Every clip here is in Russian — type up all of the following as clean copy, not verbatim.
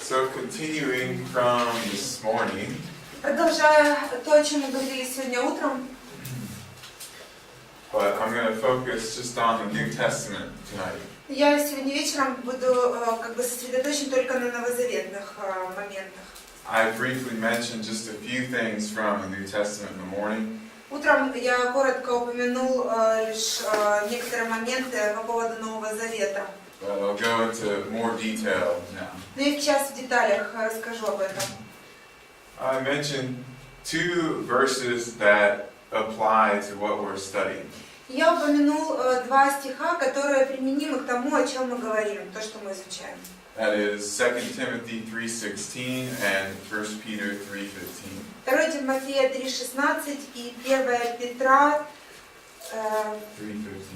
So continuing from this morning, Продолжая то, о чем мы говорили сегодня утром, but I'm going to focus just on the New Testament tonight. я сегодня вечером буду сосредоточен только на новозаветных моментах. I briefly mentioned just a few things from the New Testament in the morning. Утром я коротко упомянул лишь некоторые моменты по поводу Нового Завета. But I'll go into more detail now. Но я сейчас в деталях расскажу об этом. I mentioned two verses that apply to what we're studying. Я упомянул два стиха, которые применимы к тому, о чем мы говорим, то, что мы изучаем. That is 2 Timothy 3:16 and 1 Peter 3:15. 2 Тимофея 3:16 и 1 Петра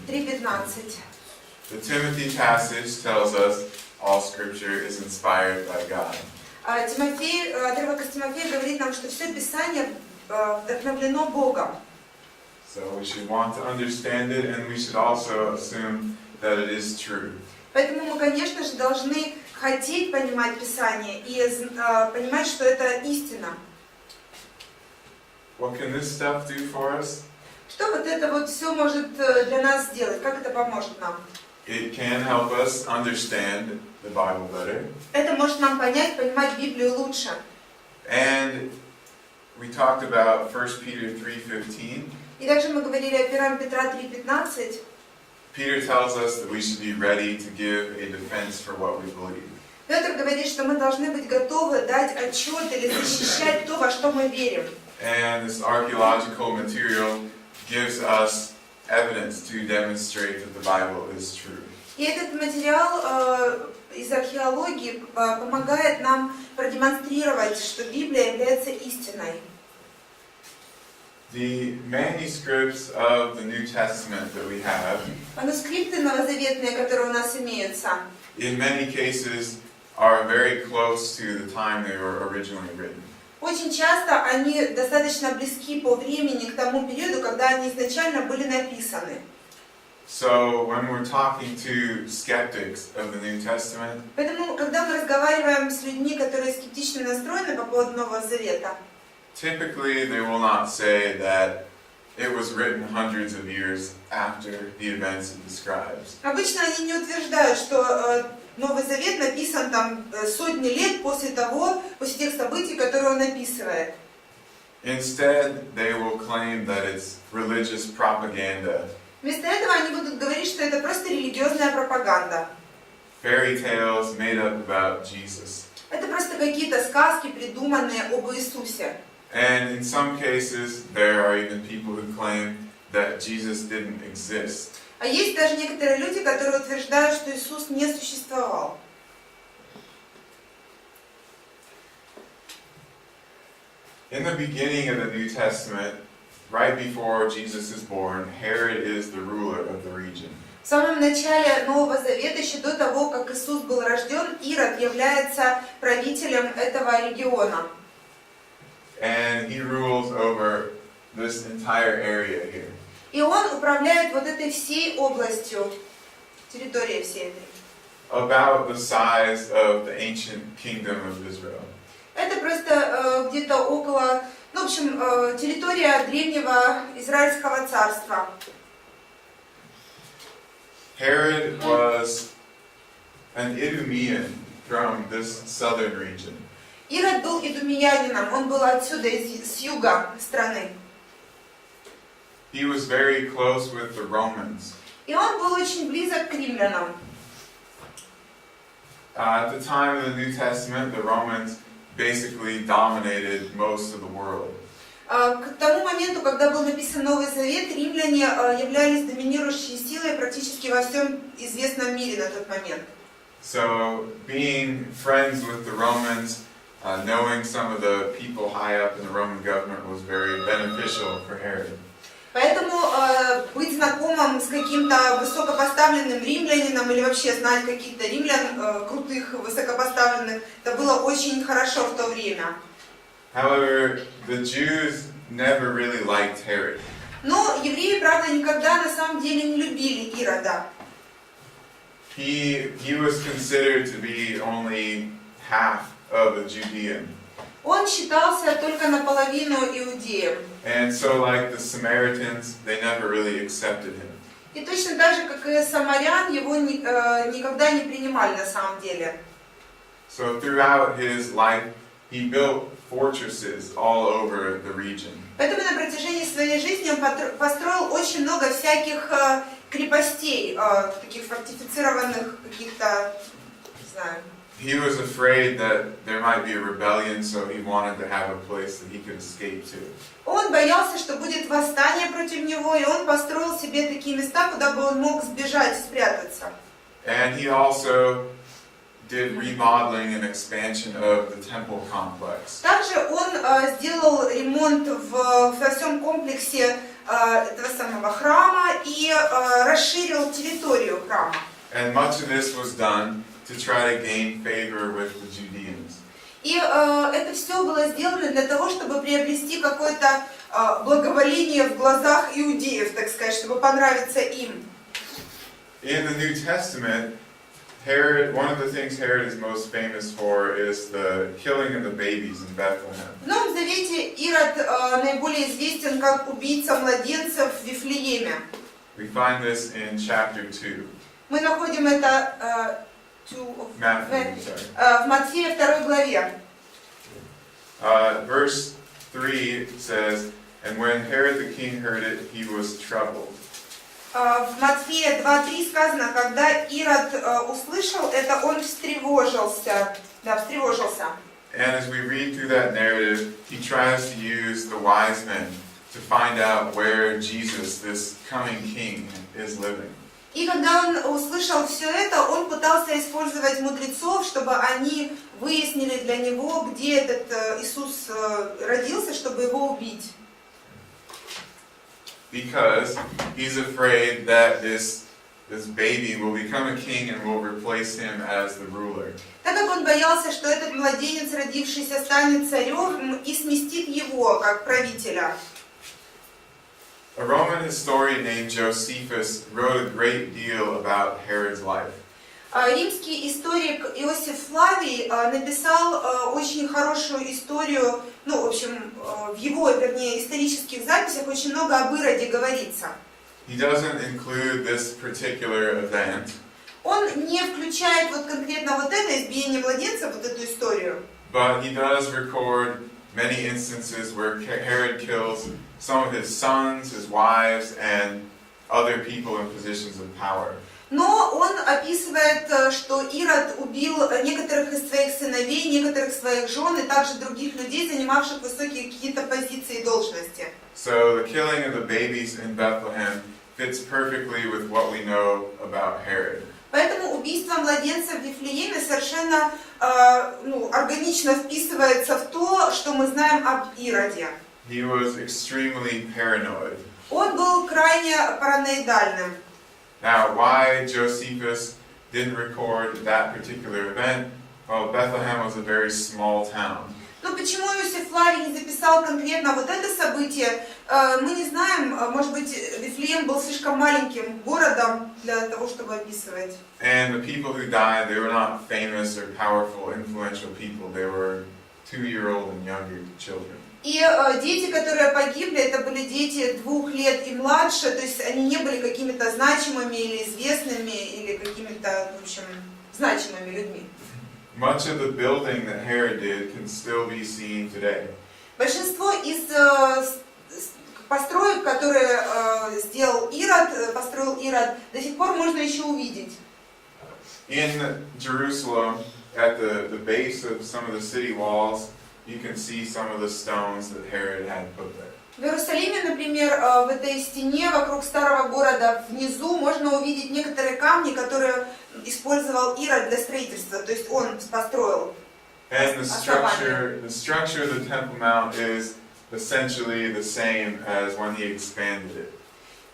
3:15. The Timothy passage tells us all Scripture is inspired by God. Отрывок из Тимофея говорит нам, что все Писание вдохновлено Богом. So we should want to understand it, and we should also assume that it is true. Поэтому мы, конечно же, должны хотеть понимать Писание и понимать, что это истина. What can this stuff do for us? Что вот это вот все может для нас сделать? Как это поможет нам? It can help us understand the Bible better. Это может нам понимать Библию лучше. And we talked about 1 Peter 3:15. И также мы говорили о 1 Петра 3:15. Peter tells us that we should be ready to give a defense for what we believe. Петр говорит, что мы должны быть готовы дать отчет или защищать то, во что мы верим. And this archaeological material gives us evidence to demonstrate that the Bible is true. И этот материал из археологии помогает нам продемонстрировать, что Библия является истиной. The manuscripts of the New Testament that we have, Манускрипты новозаветные, которые у нас имеются, in many cases are very close to the time they were originally written. очень часто они достаточно близки по времени к тому периоду, когда они изначально были написаны. So when we're talking to skeptics of the New Testament, Поэтому, когда мы разговариваем с людьми, которые скептично настроены по поводу Нового Завета, typically they will not say that it was written hundreds of years after the events it describes. обычно они не утверждают, что Новый Завет написан там сотни лет после тех событий, которые он описывает. Instead, they will claim that it's religious propaganda. Вместо этого они будут говорить, что это просто религиозная пропаганда. Fairy tales made up about Jesus. Это просто какие-то сказки, придуманные об Иисусе. And in some cases, there are even people who claim that Jesus didn't exist. А есть даже некоторые люди, которые утверждают, что Иисус не существовал. In the beginning of the New Testament, right before Jesus is born, Herod is the ruler of the region. В самом начале Нового Завета, еще до того, как Иисус был рожден, Ирод является правителем этого региона. And he rules over this entire area here. И он управляет вот этой всей областью, территорией всей этой. About the size of the ancient kingdom of Israel. Это просто где-то около, в общем, территория древнего Израильского царства. Herod was an Idumean from this southern region. Ирод был идумеянином, он был отсюда, с юга страны. He was very close with the Romans. И он был очень близок к римлянам. At the time of the New Testament, the Romans basically dominated most of the world. К тому моменту, когда был написан Новый Завет, римляне являлись доминирующей силой практически во всем известном мире на тот момент. So, being friends with the Romans, knowing some of the people high up in the Roman government was very beneficial for Herod. Поэтому быть знакомым с каким-то высокопоставленным римлянином или вообще знать каких-то римлян крутых, высокопоставленных, это было очень хорошо в то время. However, the Jews never really liked Herod. Но евреи, правда, никогда на самом деле не любили Ирода. He was considered to be only half of a Judean. Он считался только наполовину иудеем. And so like the Samaritans, they never really accepted him. И точно так же, как и самарян, его никогда не принимали на самом деле. So throughout his life, he built fortresses all over the region. Поэтому на протяжении своей жизни он построил очень много всяких крепостей, таких фортифицированных каких-то, не знаю. He was afraid that there might be a rebellion, so he wanted to have a place that he could escape to. Он боялся, что будет восстание против него, и он построил себе такие места, куда бы он мог сбежать, спрятаться. And he also did remodeling and expansion of the temple complex. Также он сделал ремонт во всем комплексе этого самого храма и расширил территорию храма. And much of this was done to try to gain favor with the Judeans. И это все было сделано для того, чтобы приобрести какое-то благоволение в глазах иудеев, так сказать, чтобы понравиться им. In the New Testament, Herod, one of the things Herod is most famous for is the killing of the babies in Bethlehem. В Новом Завете Ирод наиболее известен как убийца младенцев в Вифлееме. We find this in chapter 2. Мы находим это в Матфея 2 главе. Verse 3 says, "And when Herod the king heard it, he was troubled." В Матфея 2:3 сказано, когда Ирод услышал это, он встревожился. Да, встревожился. And as we read through that narrative, he tries to use the wise men to find out where Jesus, this coming king, is living. И когда он услышал все это, он пытался использовать мудрецов, чтобы они выяснили для него, где этот Иисус родился, чтобы его убить. Because he's afraid that this baby will become a king and will replace him as the ruler. Так как он боялся, что этот младенец, родившийся, станет царем и сместит его как правителя. A Roman historian named Josephus wrote a great deal about Herod's life. Римский историк Иосиф Флавий написал очень хорошую историю, в общем, в его, вернее, исторических записях очень много об Ироде говорится. He doesn't include this particular event. Он не включает вот конкретно вот это избиение младенца, вот эту историю. But he does record many instances where Herod kills some of his sons, his wives, and other people in positions of power. Но он описывает, что Ирод убил некоторых из своих сыновей, некоторых своих жен и также других людей, занимавших высокие какие-то позиции и должности. So the killing of the babies in Bethlehem fits perfectly with what we know about Herod. Поэтому убийство младенца в Вифлееме совершенно органично вписывается в то, что мы знаем об Ироде. He was extremely paranoid. Он был крайне параноидальным. Now, why Josephus didn't record that particular event? Well, Bethlehem was a very small town. Но почему Иосиф Флавий не записал конкретно вот это событие, мы не знаем. Может быть, Вифлеем был слишком маленьким городом для того, чтобы описывать. And the people who died, they were not famous or powerful, influential people. They were 2-year-old and younger children. И дети, которые погибли, это были дети 2 лет и младше, то есть они не были какими-то значимыми или известными, или какими-то, в общем, значимыми людьми. Much of the building that Herod did can still be seen today. Большинство из построек, которые построил Ирод, до сих пор можно еще увидеть. In Jerusalem, at the base of some of the city walls, you can see some of the stones that Herod had put there. В Иерусалиме, например, в этой стене вокруг старого города внизу можно увидеть некоторые камни, которые использовал Ирод для строительства, то есть он построил. And the structure of the Temple Mount is essentially the same as when he expanded it.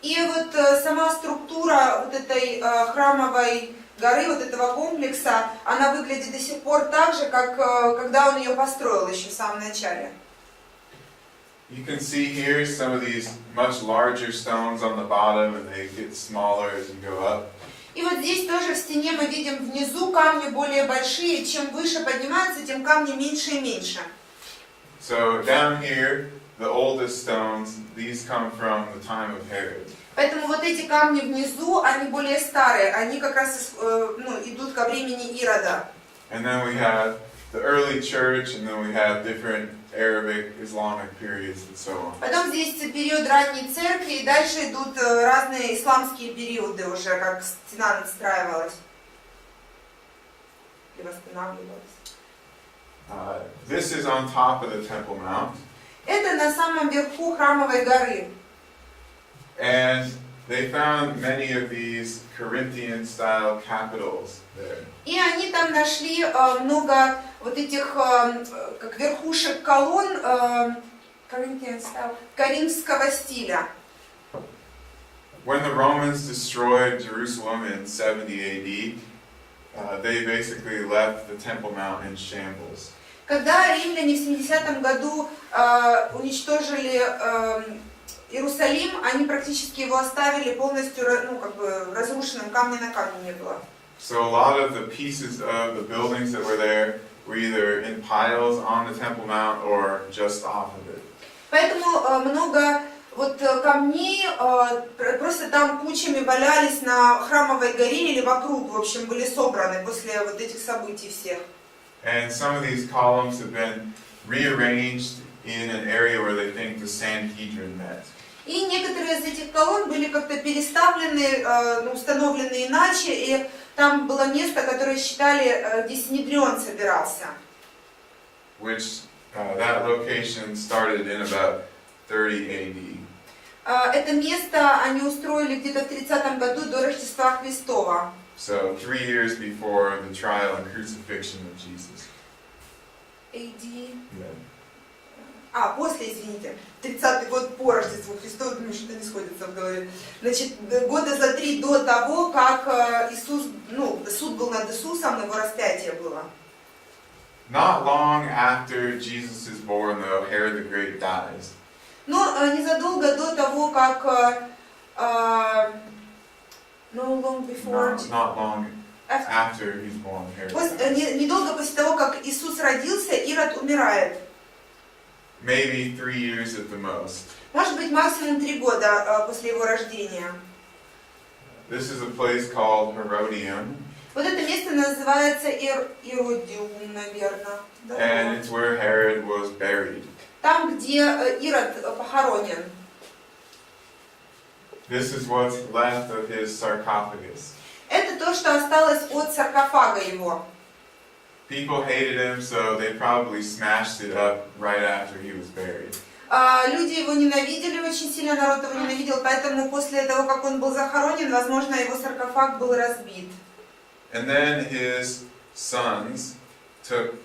И вот сама структура вот этой храмовой горы, вот этого комплекса, она выглядит до сих пор так же, как когда он ее построил еще в самом начале. You can see here some of these much larger stones on the bottom, and they get smaller as you go up. И вот здесь тоже в стене мы видим внизу камни более большие. Чем выше поднимаются, тем камни меньше и меньше. So down here, the oldest stones, these come from the time of Herod. Поэтому вот эти камни внизу, они более старые. Они как раз идут ко времени Ирода. And then we have the early church, and then we have different Arabic, Islamic periods, and so on. Потом здесь период ранней церкви, и дальше идут разные исламские периоды уже, как стена настраивалась и восстанавливалась. This is on top of the Temple Mount. Это на самом верху храмовой горы. And they found many of these Corinthian-style capitals there. И они там нашли много вот этих как верхушек колонн коринфского стиля. When the Romans destroyed Jerusalem in 70 AD, they basically left the Temple Mount in shambles. Когда римляне в 70 году уничтожили Иерусалим, они практически его оставили полностью, разрушенным, камня на камне не было. So a lot of the pieces of the buildings that were there were either in piles on the Temple Mount or just off of it. Поэтому много камней просто там кучами валялись на храмовой горе или вокруг, в общем, были собраны после вот этих событий всех. And some of these columns have been rearranged in an area where they think the Sanhedrin met. И некоторые из этих колонн были как-то переставлены, установлены иначе, и там было место, которое считали, где Синедрион собирался. Which that location started in about 30 AD. Это место они устроили где-то в 30 году до Рождества Христова. So 3 years before the trial and crucifixion of Jesus. AD. Yeah. После, извините, 30-й год по Рождеству Христову, думаю, что-то не сходится в голове. Значит, года за 3 до того, как Иисус, суд был над Иисусом, его распятие было. Not long after Jesus is born, though, Herod the Great dies. Но незадолго до того, как not long after he's born, Herod dies. Недолго после того, как Иисус родился, Ирод умирает. Maybe 3 years at the most. Может быть, максимум 3 года после его рождения. This is a place called Herodium. Вот это место называется Иродиум, наверное. And it's where Herod was buried. Там, где Ирод похоронен. This is what's left of his sarcophagus. Это то, что осталось от саркофага его. People hated him, so they probably smashed it up right after he was buried. Люди его ненавидели очень сильно, народ его ненавидел, поэтому после того, как он был захоронен, возможно, его саркофаг был разбит. And then his sons took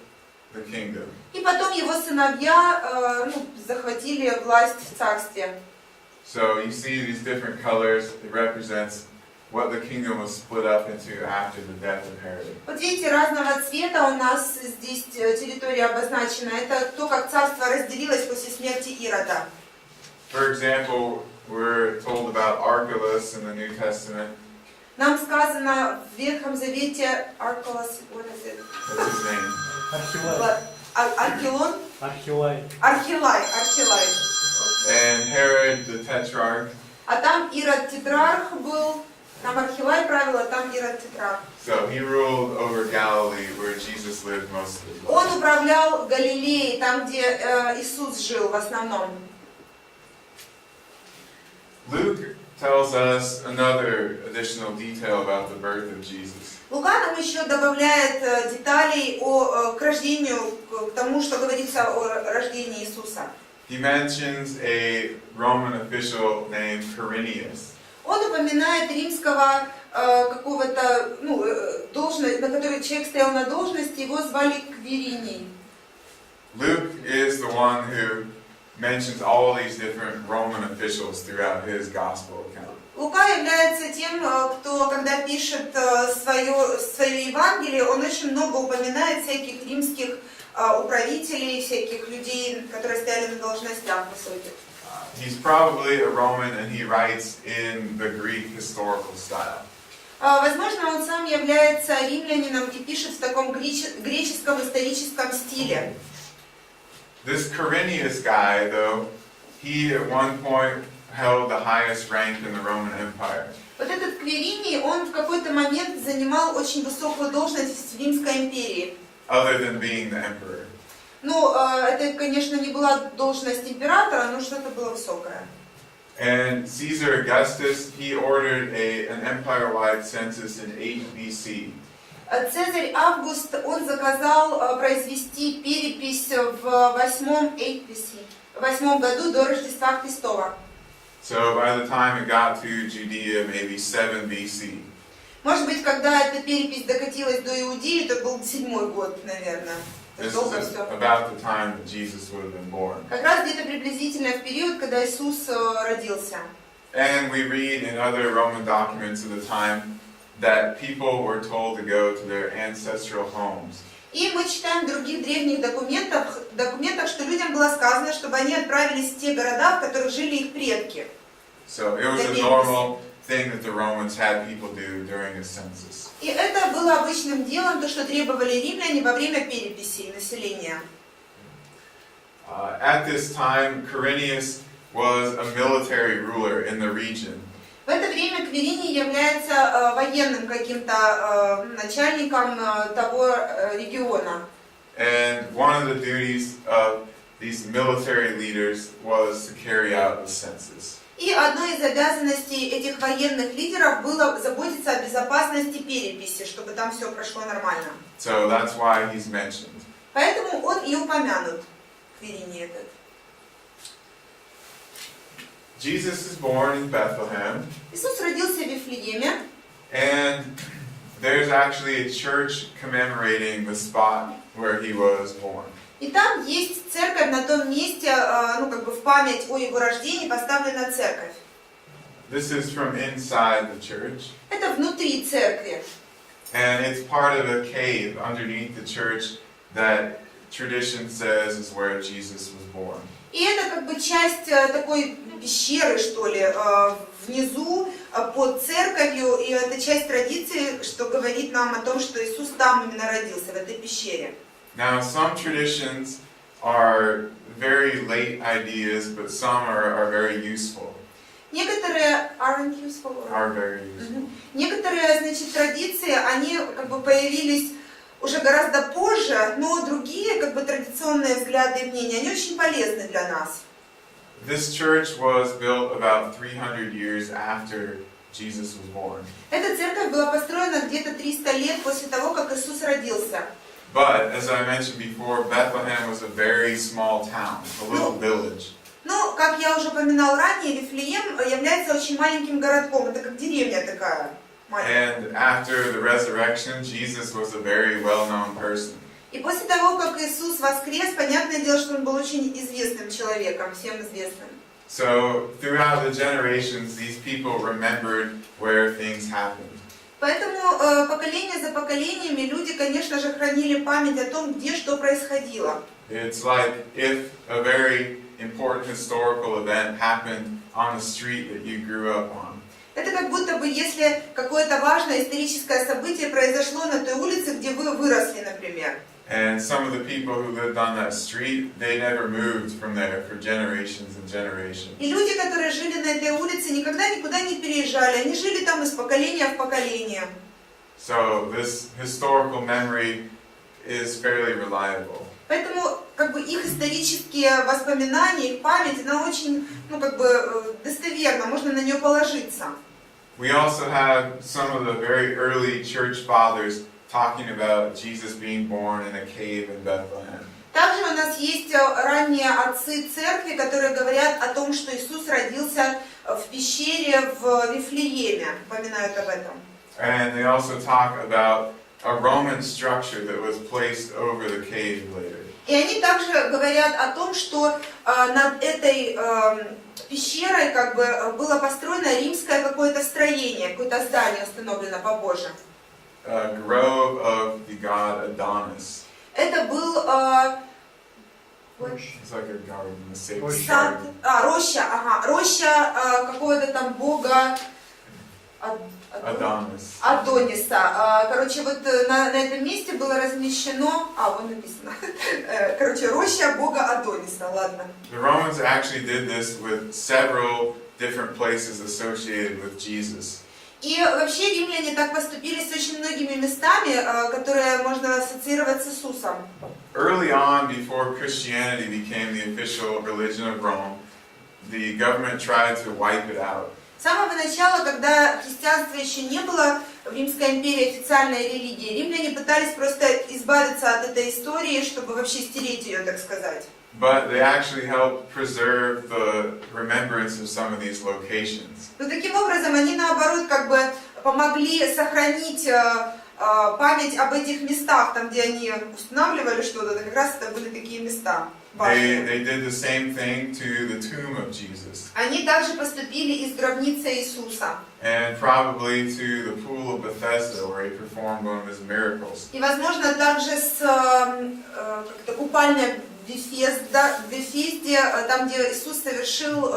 the kingdom. И потом его сыновья захватили власть в царстве. So you see these different colors. It represents what the kingdom was split up into after the death of Herod. Вот видите, разного цвета у нас здесь территория обозначена. Это то, как царство разделилось после смерти Ирода. For example, we're told about Archelaus in the New Testament. Нам сказано в Ветхом Завете Архелас, What's his name? Архелон? Архилай. And Herod the Tetrarch. А там Ирод Тетрарх был, там Архилай правил, а там Ирод Тетрарх. So he ruled over Galilee, where Jesus lived most of his life. Он управлял Галилеей, там, где Иисус жил в основном. Luke tells us another additional detail about the birth of Jesus. Лука нам еще добавляет деталей к рождению, к тому, что говорится о рождении Иисуса. He mentions a Roman official named Quirinius. Он упоминает римского какого-то, должность, на которой человек стоял на должности, его звали Квириний. Luke is the one who mentions all these different Roman officials throughout his gospel account. Лука является тем, кто, когда пишет свое Евангелие, он очень много упоминает всяких римских управителей, всяких людей, которые стояли на должностях высоких. He's probably a Roman and he writes in the Greek historical style. Возможно, он сам является римлянином и пишет в таком греческом историческом стиле. This Quirinius guy, though, he at one point held the highest rank in the Roman Empire. Вот этот Квириний, он в какой-то момент занимал очень высокую должность в Римской империи. Other than being the emperor. Ну, это, конечно, не была должность императора, но что-то было высокое. And Caesar Augustus, he ordered an empire-wide census in 8 BC. Цезарь Август, он заказал произвести перепись в 8 году до Рождества Христова. So by the time it got to Judea, maybe 7 BC. Может быть, когда эта перепись докатилась до Иудеи, это был 7-й год, наверное. This is about the time that Jesus would have been born. Как раз где-то приблизительно в период, когда Иисус родился. And we read in other Roman documents of the time that people were told to go to their ancestral homes. И мы читаем в других древних документах, что людям было сказано, чтобы они отправились в те города, в которых жили их предки. So it was a normal thing that the Romans had people do during a census. И это было обычным делом, то, что требовали римляне во время переписи населения. At this time, Quirinius was a military ruler in the region. В это время Квириний является военным каким-то начальником того региона. And one of the duties of these military leaders was to carry out the census. И одной из обязанностей этих военных лидеров было заботиться о безопасности переписи, чтобы там все прошло нормально. So that's why he's mentioned. Поэтому он и упомянут, Квириний этот. Jesus is born in Bethlehem. Иисус родился в Вифлееме. And there's actually a church commemorating the spot where he was born. И там есть церковь на том месте, ну как бы в память о его рождении поставлена церковь. This is from inside the church. Это внутри церкви. And it's part of a cave underneath the church that tradition says is where Jesus was born. И это как бы часть такой пещеры, что ли, внизу, под церковью. И это часть традиции, что говорит нам о том, что Иисус там именно родился, в этой пещере. Now, some traditions are very late ideas, but some are very useful. Некоторые Are very useful. Некоторые, значит, традиции, они как бы появились уже гораздо позже, но другие, как бы традиционные взгляды и мнения, они очень полезны для нас. This church was built about 300 years after Jesus was born. Эта церковь была построена где-то 300 лет после того, как Иисус родился. But, as I mentioned before, Bethlehem was a very small town, a little village. Ну, как я уже упоминал ранее, Вифлеем является очень маленьким городком, это как деревня такая маленькая. And after the resurrection, Jesus was a very well-known person. И после того, как Иисус воскрес, понятное дело, что он был очень известным человеком, всем известным. So, throughout the generations, these people remembered where things happened. Поэтому поколение за поколениями люди, конечно же, хранили память о том, где что происходило. It's like if a very important historical event happened on the street that you grew up on. Это как будто бы, если какое-то важное историческое событие произошло на той улице, где вы выросли, например. And some of the people who lived on that street, they never moved from there for generations and generations. И люди, которые жили на этой улице, никогда никуда не переезжали. Они жили там из поколения в поколение. So this historical memory is fairly reliable. Поэтому как бы их исторические воспоминания, их память, она очень, ну как бы достоверна, можно на нее положиться. We also have some of the very early church fathers talking about Jesus being born in a cave in Bethlehem. Также у нас есть ранние отцы церкви, которые говорят о том, что Иисус родился в пещере в Вифлееме, упоминают об этом. And they also talk about a Roman structure that was placed over the cave later. И они также говорят о том, что над этой пещерой как бы было построено римское какое-то строение, какое-то здание установлено побоже. A grove of the god Adonis. Это был It's like a garden, a sacred сад, garden. роща какого-то там бога Адониса. Короче, вот на этом месте было размещено, вон написано, короче, роща бога Адониса, ладно. The Romans actually did this with several different places associated with Jesus. И вообще римляне так поступили с очень многими местами, которые можно ассоциировать с Иисусом. Early on, before Christianity became the official religion of Rome, the government tried to wipe it out. С самого начала, когда христианства еще не было в Римской империи официальной религией, римляне пытались просто избавиться от этой истории, чтобы вообще стереть ее, так сказать. But they actually helped preserve the remembrance of some of these locations. Но таким образом они наоборот как бы помогли сохранить память об этих местах, там где они устанавливали что-то, как раз это были такие места. They did the same thing to the tomb of Jesus. Они также поступили и с гробницей Иисуса. And probably to the pool of Bethesda, where he performed one of his miracles. И возможно также с купальня в Вифезде, там где Иисус совершил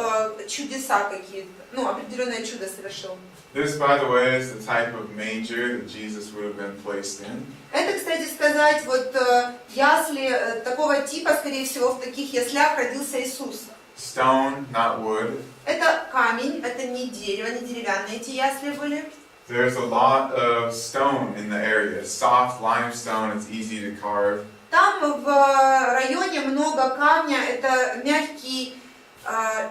чудеса какие-то, определенное чудо совершил. This, by the way, is the type of manger that Jesus would have been placed in. Это, кстати сказать, вот ясли такого типа, скорее всего, в таких яслях родился Иисус. Stone, not wood. Это камень, это не дерево, не деревянные эти ясли были. There's a lot of stone in the area. Soft limestone, it's easy to carve. Там в районе много камня, это мягкий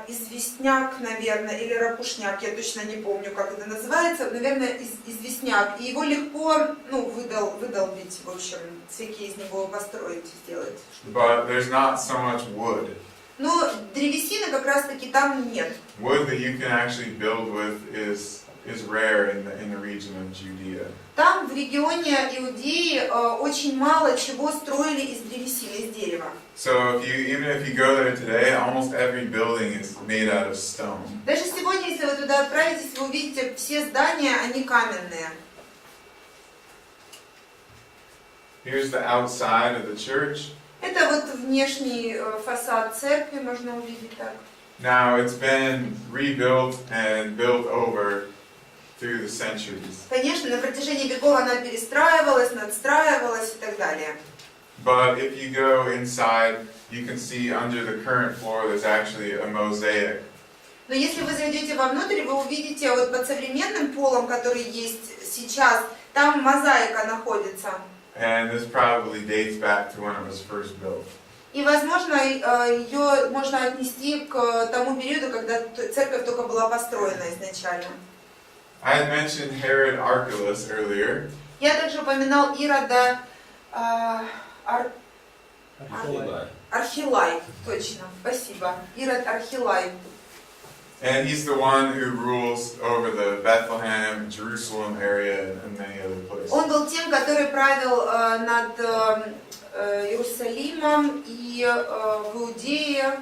известняк, наверное, или рапушняк, я точно не помню, как это называется, наверное, известняк. И его легко, выдолбить, в общем, всякие из него построить, сделать. But there's not so much wood. Но древесины как раз-таки там нет. Wood that you can actually build with is rare in the region of Judea. Там, в регионе Иудеи, очень мало чего строили из древесины, из дерева. So even if you go there today, almost every building is made out of stone. Даже сегодня, если вы туда отправитесь, вы увидите, все здания, они каменные. Here's the outside of the church. Это вот внешний фасад церкви, можно увидеть так. Now it's been rebuilt and built over through the centuries. Конечно, на протяжении веков она перестраивалась, надстраивалась и так далее. But if you go inside, you can see under the current floor there's actually a mosaic. Но если вы зайдете вовнутрь, вы увидите вот под современным полом, который есть сейчас, там мозаика находится. And this probably dates back to when it was first built. И, возможно, ее можно отнести к тому периоду, когда церковь только была построена изначально. I had mentioned Herod Archelaus earlier. Я также упоминал Ирода Архилай, точно, спасибо. Ирод Архилай. And he's the one who rules over the Bethlehem, Jerusalem area and many other places. Он был тем, который правил над Иерусалимом и в Иудее.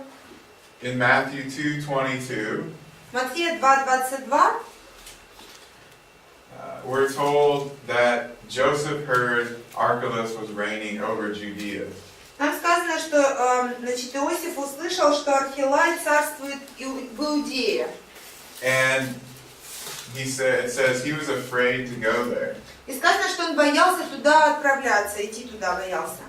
In Matthew 2:22, Матфея 2:22, we're told that Joseph heard Archelaus was reigning over Judea. там сказано, что Иосиф услышал, что Архилай царствует в Иудее. And it says he was afraid to go there. И сказано, что он боялся туда отправляться, идти туда боялся.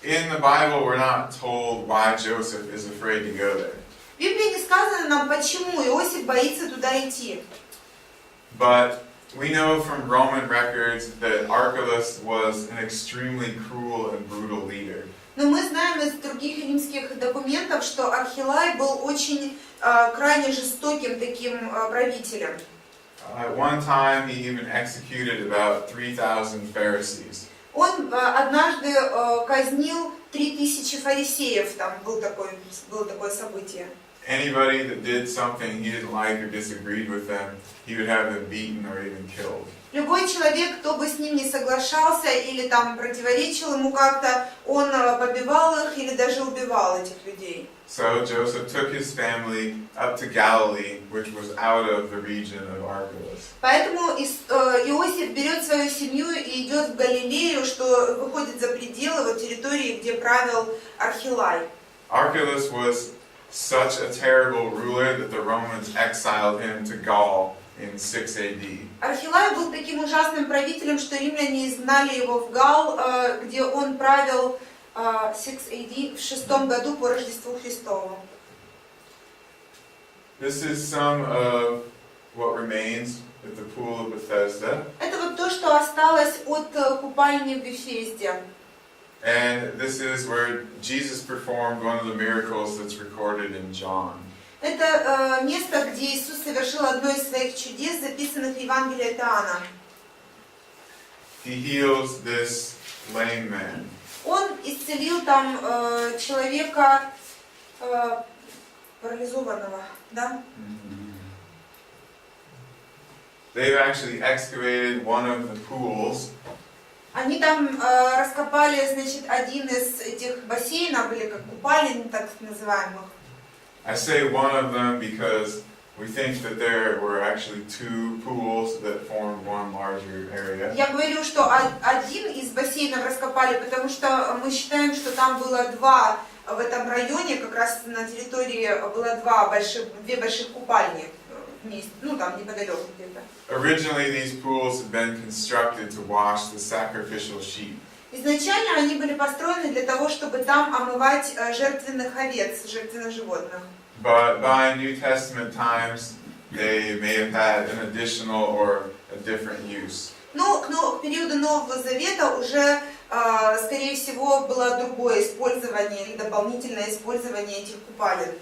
In the Bible, we're not told why Joseph is afraid to go there. В Библии не сказано нам, почему Иосиф боится туда идти. But we know from Roman records that Archelaus was an extremely cruel and brutal leader. Но мы знаем из других римских документов, что Архилай был очень крайне жестоким таким правителем. At one time, he even executed about 3,000 Pharisees. Он однажды казнил 3000 фарисеев, там было такое событие. Anybody that did something he didn't like or disagreed with them, he would have them beaten or even killed. Любой человек, кто бы с ним не соглашался или там противоречил ему как-то, он побивал их или даже убивал этих людей. So Joseph took his family up to Galilee, which was out of the region of Archelaus. Поэтому Иосиф берет свою семью и идет в Галилею, что выходит за пределы вот территории, где правил Архилай. Archelaus was such a terrible ruler that the Romans exiled him to Gaul in 6 AD. Архилай был таким ужасным правителем, что римляне изгнали его в Гал, где он правил 6 AD, в 6 году по Рождеству Христову. This is some of what remains at the pool of Bethesda. Это вот то, что осталось от купальни в Вифезде. And this is where Jesus performed one of the miracles that's recorded in John. Это место, где Иисус совершил одно из своих чудес, записанных в Евангелии от Иоанна. He heals this lame man. Он исцелил там человека парализованного, да? They've actually excavated one of the pools. Они там раскопали, значит, один из этих бассейнов, или как купалин, так называемых. I say one of them because we think that there were actually two pools that formed one larger area. Я говорю, что один из бассейнов раскопали, потому что мы считаем, что там было два в этом районе, как раз на территории было две больших купальни вместе, ну там неподалеку где-то. Originally, these pools had been constructed to wash the sacrificial sheep. Изначально они были построены для того, чтобы там омывать жертвенных овец, жертвенных животных. But by New Testament times, they may have had an additional or a different use. Но к периоду Нового Завета уже, скорее всего, было другое использование или дополнительное использование этих купалин.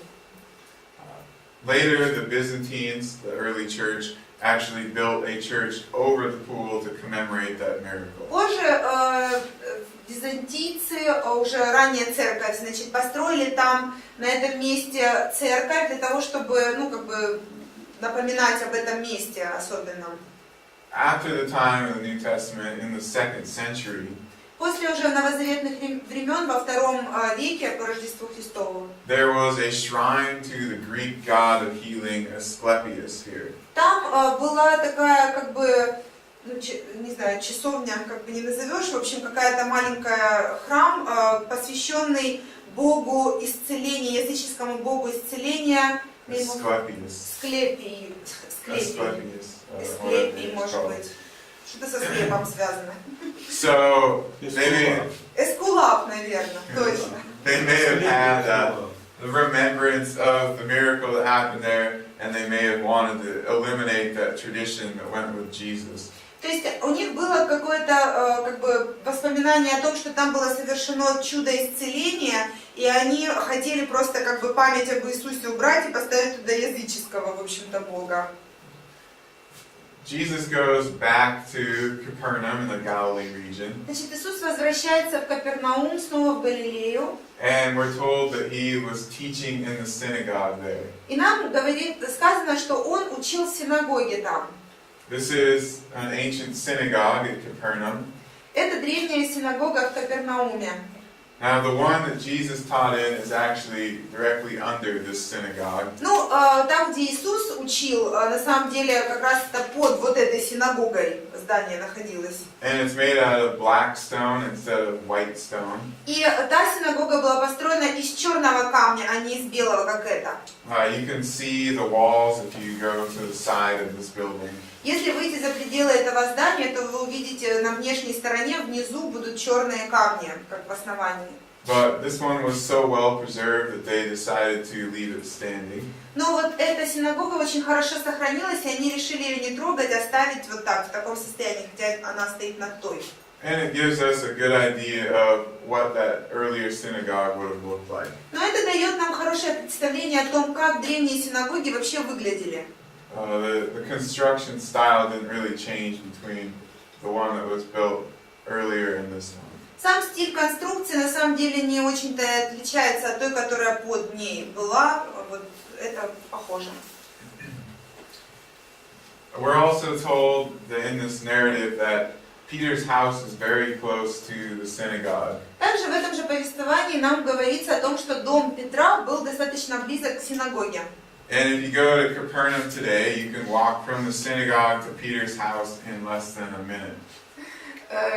Later, the Byzantines, the early church, actually built a church over the pool to commemorate that miracle. Позже византийцы, уже ранняя церковь, значит, построили там на этом месте церковь для того, чтобы, ну, как бы напоминать об этом месте особенном. After the time of the New Testament, in the 2nd century, После уже новозаветных времен, во II веке по Рождеству Христову, there was a shrine to the Greek god of healing, Asclepius, here. там была такая, как бы, ну, не знаю, часовня, как бы не назовешь, в общем, какая-то маленькая храм, посвященный Богу исцеления, языческому Богу исцеления. Склепий, может быть. Что-то со склепом связано. So, Эскулап, наверное, точно. They may have had the remembrance of the miracle that happened there, and they may have wanted to eliminate that tradition that went with Jesus. То есть у них было какое-то как бы воспоминание о том, что там было совершено чудо исцеления, и они хотели просто как бы память об Иисусе убрать и поставить туда языческого, в общем-то, Бога. Jesus goes back to Capernaum in the Galilee region. Значит, Иисус возвращается в Капернаум, снова в Галилею. And we're told that he was teaching in the synagogue there. И нам сказано, что он учил в синагоге там. This is an ancient synagogue at Capernaum. Это древняя синагога в Капернауме. Now, the one that Jesus taught in is actually directly under this synagogue. Ну, там, где Иисус учил, на самом деле, как раз под вот этой синагогой здание находилось. And it's made out of black stone instead of white stone. И та синагога была построена из черного камня, а не из белого, как эта. You can see the walls if you go to the side of this building. Если выйти за пределы этого здания, то вы увидите на внешней стороне, внизу будут черные камни, как в основании. But this one was so well preserved that they decided to leave it standing. Но вот эта синагога очень хорошо сохранилась, и они решили ее не трогать, оставить вот так, в таком состоянии, хотя она стоит над той. And it gives us a good idea of what that earlier synagogue would have looked like. Но это дает нам хорошее представление о том, как древние синагоги вообще выглядели. The construction style didn't really change between the one that was built earlier and this one. Сам стиль конструкции на самом деле не очень-то отличается от той, которая под ней была. Вот это похоже. We're also told that in this narrative that Peter's house is very close to the synagogue. Также в этом же повествовании нам говорится о том, что дом Петра был достаточно близок к синагоге. And if you go to Capernaum today, you can walk from the synagogue to Peter's house in less than a minute.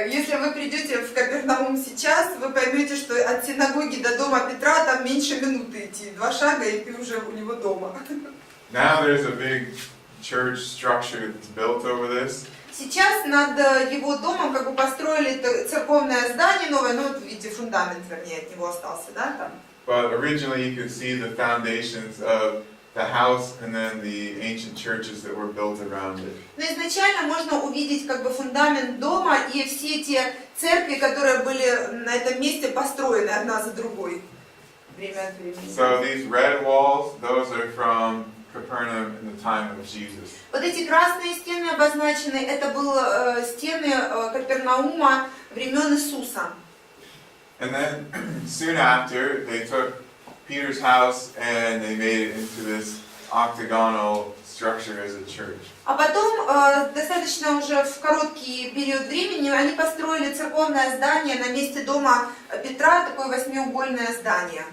Если вы придете в Капернаум сейчас, вы поймете, что от синагоги до дома Петра там меньше минуты идти. 2 шага, и ты уже у него дома. Now there's a big church structure that's built over this. Сейчас над его домом как бы построили церковное здание новое, ну вот видите, фундамент, вернее, от него остался, да, там. But originally you could see the foundations of the house and then the ancient churches that were built around it. Но изначально можно увидеть как бы фундамент дома и все те церкви, которые были на этом месте построены одна за другой. Время от времени. So these red walls, those are from Capernaum in the time of Jesus. Вот эти красные стены обозначены, это были стены Капернаума времен Иисуса. And then soon after, they took Peter's house and they made it into this octagonal structure as a church. А потом, достаточно уже в короткий период времени, они построили церковное здание на месте дома Петра, такое восьмиугольное здание.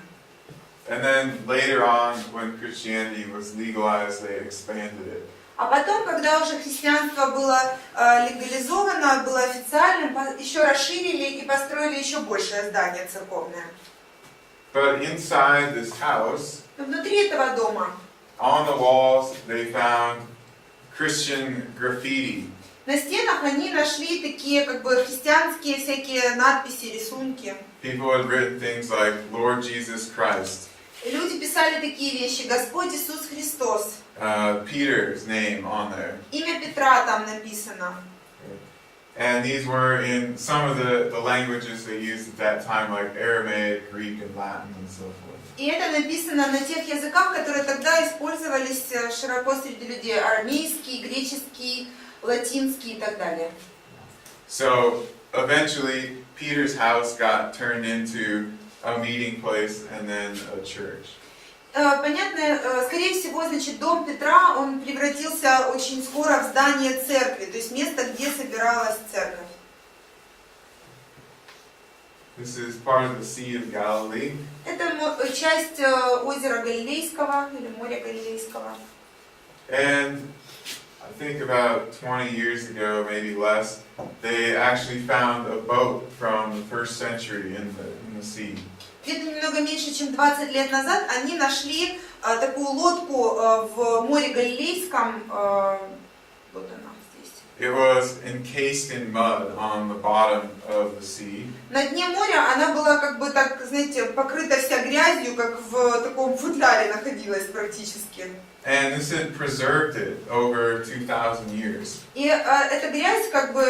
And then later on, when Christianity was legalized, they expanded it. А потом, когда уже христианство было легализовано, было официальным, еще расширили и построили еще большее здание церковное. But inside this house, Но внутри этого дома, on the walls, they found Christian graffiti. на стенах они нашли такие как бы христианские всякие надписи, рисунки. People had written things like Lord Jesus Christ. Люди писали такие вещи: Господь Иисус Христос. Peter's name on there. Имя Петра там написано. And these were in some of the languages they used at that time, like Aramaic, Greek, and Latin, and so forth. И это написано на тех языках, которые тогда использовались широко среди людей: арамейский, греческий, латинский и так далее. So eventually, Peter's house got turned into a meeting place and then a church. Понятно, скорее всего, значит, дом Петра, он превратился очень скоро в здание церкви, то есть место, где собиралась церковь. This is part of the Sea of Galilee. Это часть озера Галилейского или моря Галилейского. And I think about 20 years ago, maybe less, they actually found a boat from the first century in the sea. Где-то немного меньше, чем 20 лет назад, они нашли такую лодку в море Галилейском. Вот она здесь. It was encased in mud on the bottom of the sea. На дне моря она была как бы так, знаете, покрыта вся грязью, как в таком футляре находилась практически. And this had preserved it over 2,000 years. И эта грязь как бы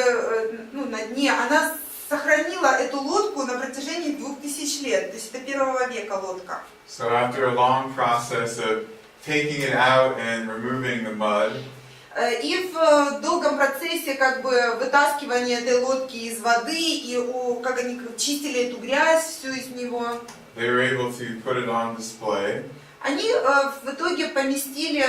на дне, она сохранила эту лодку на протяжении 2000 лет, то есть это первого века лодка. So after a long process of taking it out and removing the mud, и в долгом процессе как бы вытаскивания этой лодки из воды и как они чистили эту грязь всю из него, they were able to put it on display. они в итоге поместили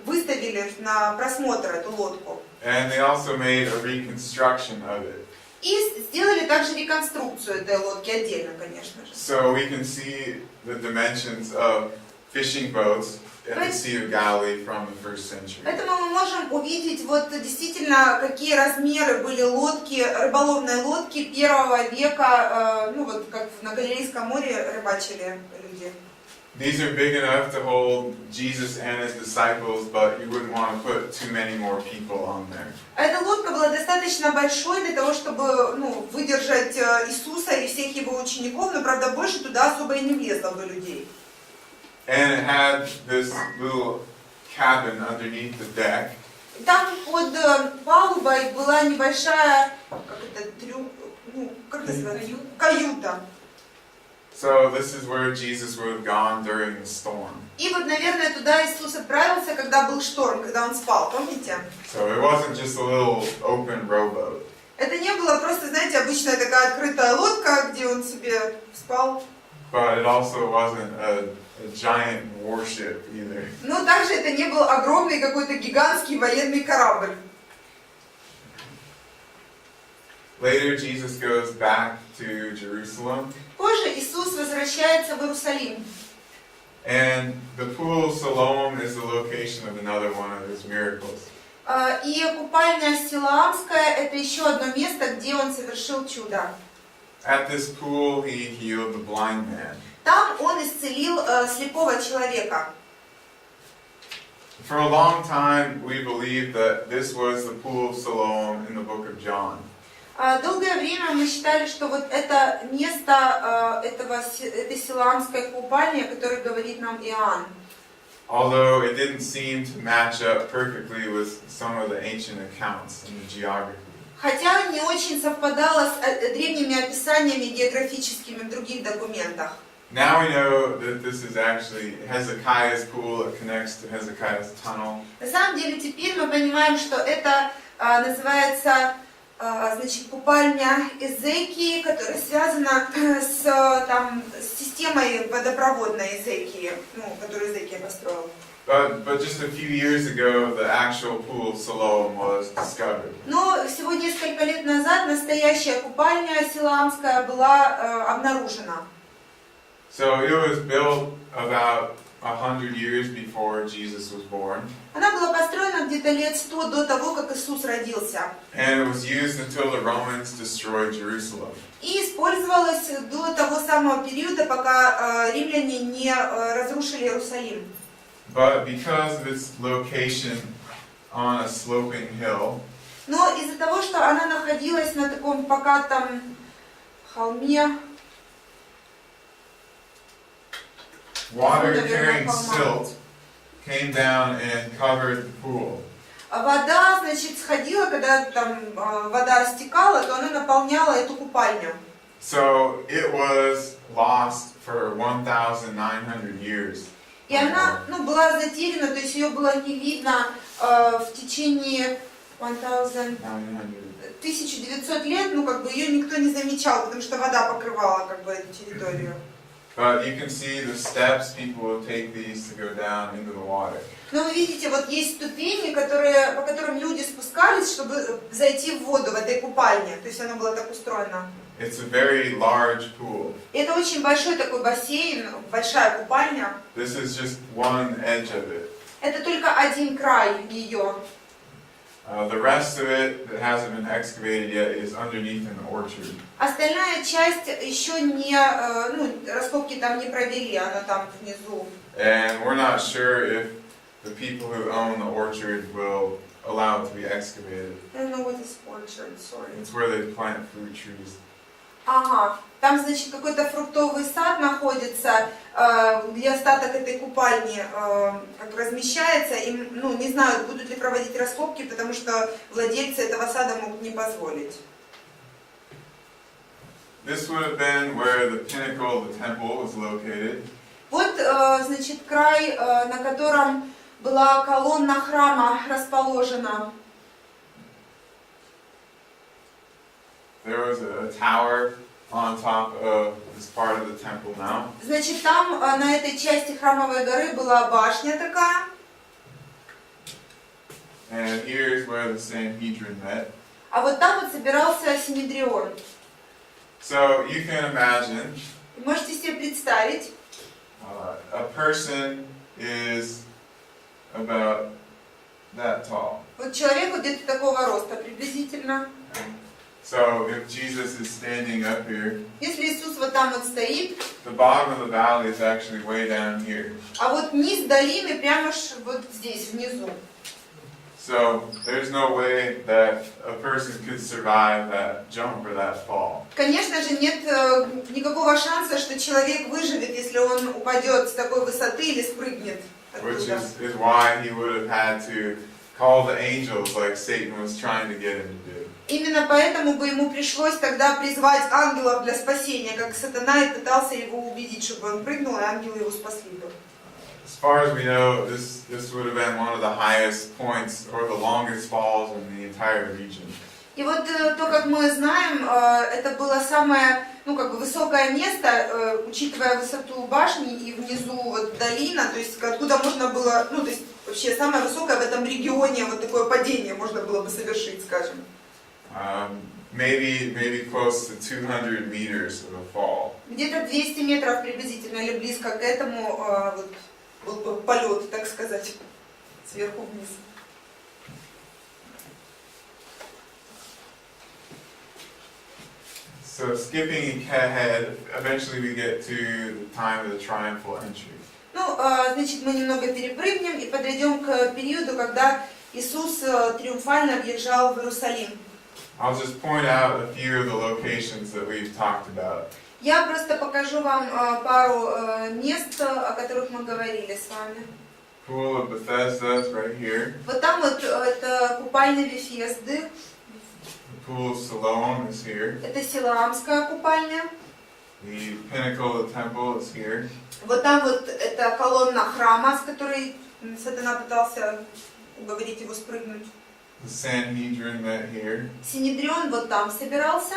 выставили на просмотр эту лодку. And they also made a reconstruction of it. И сделали также реконструкцию этой лодки отдельно, конечно же. So we can see the dimensions of fishing boats at the Sea of Galilee from the first century. Поэтому мы можем увидеть вот действительно, какие размеры были лодки, рыболовной лодки первого века, вот как на Галилейском море рыбачили люди. These are big enough to hold Jesus and his disciples, but you wouldn't want to put too many more people on there. Эта лодка была достаточно большой для того, чтобы выдержать Иисуса и всех его учеников, но, правда, больше туда особо и не влезло бы людей. And it had this little cabin underneath the deck. Там под палубой была небольшая, как называется? Каюта. So this is where Jesus would have gone during the storm. И вот, наверное, туда Иисус отправился, когда был шторм, когда он спал, помните? So it wasn't just a little open rowboat. Это не было просто, знаете, обычная такая открытая лодка, где он себе спал. But it also wasn't a giant warship either. Но также это не был огромный какой-то гигантский военный корабль. Later, Jesus goes back to Jerusalem. Позже Иисус возвращается в Иерусалим. And the pool of Siloam is the location of another one of his miracles. И купальня Силоамская — это еще одно место, где он совершил чудо. At this pool, he healed the blind man. Там он исцелил слепого человека. For a long time, we believed that this was the pool of Siloam in the book of John. Долгое время мы считали, что вот это место этой силаамской купальни, о которой говорит нам Иоанн. Although it didn't seem to match up perfectly with some of the ancient accounts in the geography. Хотя не очень совпадало с древними описаниями географическими в других документах. Now we know that this is actually Hezekiah's pool. It connects to Hezekiah's tunnel. На самом деле теперь мы понимаем, что это называется значит, купальня Эзекии, которая связана с системой водопроводной Эзекии, которую Эзекия построил. But just a few years ago, the actual pool of Siloam was discovered. Но всего несколько лет назад настоящая купальня силаамская была обнаружена. So it was built about 100 years before Jesus was born. Она была построена где-то лет 100 до того, как Иисус родился. And it was used until the Romans destroyed Jerusalem. И использовалась до того самого периода, пока римляне не разрушили Иерусалим. But because of its location on a sloping hill, Но из-за того, что она находилась на таком покатом холме, water-carrying silt came down and covered the pool. вода, значит, сходила, когда там вода растекала, то она наполняла эту купальню. So it was lost for 1,900 years. И она, была затеряна, то есть ее было не видно в течение 1900 лет, ее никто не замечал, потому что вода покрывала эту территорию. But you can see the steps people will take these to go down into the water. Но вы видите, вот есть ступени, по которым люди спускались, чтобы зайти в воду в этой купальне. То есть она была так устроена. It's a very large pool. И это очень большой такой бассейн, большая купальня. This is just one edge of it. Это только один край ее. The rest of it that hasn't been excavated yet is underneath an orchard. Остальная часть еще не, раскопки там не провели, она там внизу. And we're not sure if the people who own the orchard will allow it to be excavated. I don't know what is orchard, sorry. It's where they plant fruit trees. Ага, там, значит, какой-то фруктовый сад находится, где остаток этой купальни размещается. И, не знаю, будут ли проводить раскопки, потому что владельцы этого сада могут не позволить. This would have been where the pinnacle of the temple was located. Вот, значит, край, на котором была колонна храма расположена. There was a tower on top of this part of the temple now. Значит, там на этой части храмовой горы была башня такая. And here's where the Sanhedrin met. А вот там вот собирался Синедрион. So you can imagine. Можете себе представить. A person is about that tall. Вот человек вот где-то такого роста приблизительно. So if Jesus is standing up here, Если Иисус вот там вот стоит, the bottom of the valley is actually way down here. А вот низ долины прямо вот здесь, внизу. So there's no way that a person could survive that jump or that fall. Конечно же, нет никакого шанса, что человек выживет, если он упадет с такой высоты или спрыгнет Which оттуда. is why he would have had to call the angels like Satan was trying to get him to do. Именно поэтому бы ему пришлось тогда призвать ангелов для спасения, как сатана и пытался его убедить, чтобы он прыгнул, и ангелы его спасли бы. As far as we know, this would have been one of the highest points or the longest falls in the entire region. И вот то, как мы знаем, это было самое, высокое место, учитывая высоту башни и внизу вот долина, то есть откуда можно было, то есть вообще самое высокое в этом регионе вот такое падение можно было бы совершить, скажем. Maybe close to 200 meters of a fall. Где-то 200 метров приблизительно или близко к этому вот полет, так сказать, сверху вниз. So skipping ahead, eventually we get to the time of the triumphal entry. значит, мы немного перепрыгнем и подойдем к периоду, когда Иисус триумфально въезжал в Иерусалим. I'll just point out a few of the locations that we've talked about. Я просто покажу вам пару мест, о которых мы говорили с вами. Pool of Bethesda is right here. Вот там вот это купальня Вифезды. The Pool of Siloam is here. Это Силаамская купальня. The pinnacle of the temple is here. Вот там вот эта колонна храма, с которой сатана пытался уговорить его спрыгнуть. The Sanhedrin met here. Синедрион вот там собирался.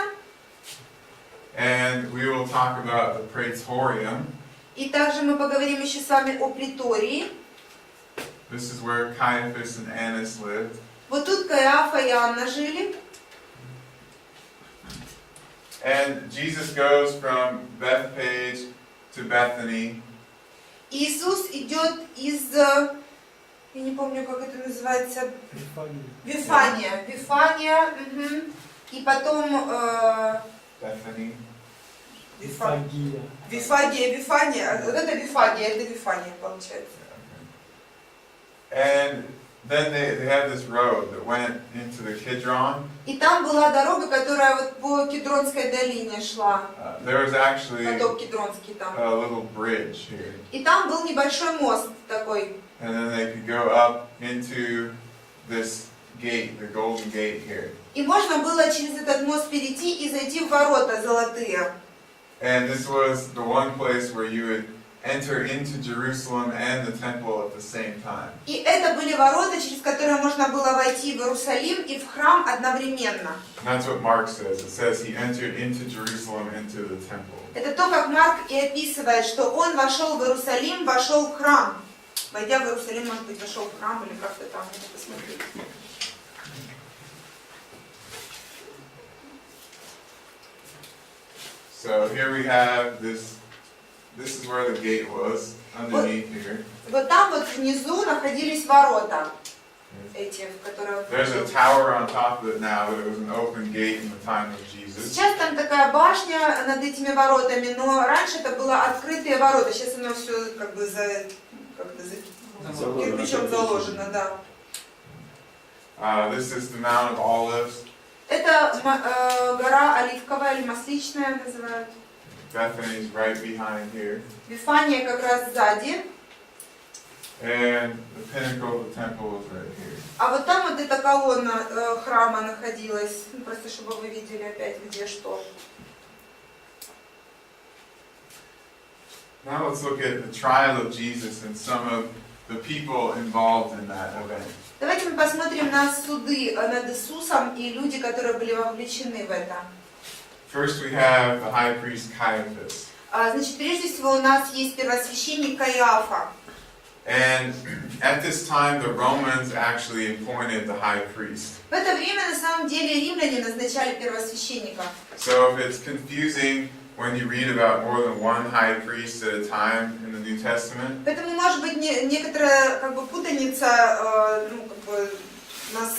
And we will talk about the Praetorium. И также мы поговорим еще с вами о Притории. This is where Caiaphas and Annas lived. Вот тут Каиафа и Анна жили. And Jesus goes from Bethpage to Bethany. Иисус идет из, я не помню, как это называется, Вифания. Вифания, угу. И потом Bethany. Вифания. Вот это Вифания получается. And then they had this road that went into the Kidron. И там была дорога, которая вот по Кедронской долине шла. There was actually Поток Кедронский там. a little bridge here. И там был небольшой мост такой. And then they could go up into this gate, the golden gate here. И можно было через этот мост перейти и зайти в ворота золотые. And this was the one place where you would enter into Jerusalem and the temple at the same time. И это были ворота, через которые можно было войти в Иерусалим и в храм одновременно. And that's what Mark says. It says he entered into Jerusalem, into the temple. Это то, как Марк и описывает, что он вошел в Иерусалим, вошел в храм. Войдя в Иерусалим, может быть, вошел в храм или как-то там, надо посмотреть. So here we have this. This is where the gate was, underneath here. Вот там вот внизу находились ворота. Эти, в которые... There's a tower on top of it now, but it was an open gate in the time of Jesus. Сейчас там такая башня над этими воротами, но раньше это было открытые ворота. Сейчас оно все как бы кирпичом заложено, да. This is the Mount of Olives. Это гора Оливковая или Масличная называют. Bethany is right behind here. Вифания как раз сзади. And the pinnacle of the temple is right here. А вот там вот эта колонна храма находилась. Просто чтобы вы видели опять, где что. Now let's look at the trial of Jesus and some of the people involved in that event. Давайте мы посмотрим на суды над Иисусом и люди, которые были вовлечены в это. First we have the high priest Caiaphas. Значит, прежде всего у нас есть первосвященник Каиафа. And at this time the Romans actually appointed the high priest. В это время на самом деле римляне назначали первосвященника. So if it's confusing when you read about more than one high priest at a time in the New Testament, Поэтому, может быть, некоторая как бы путаница нас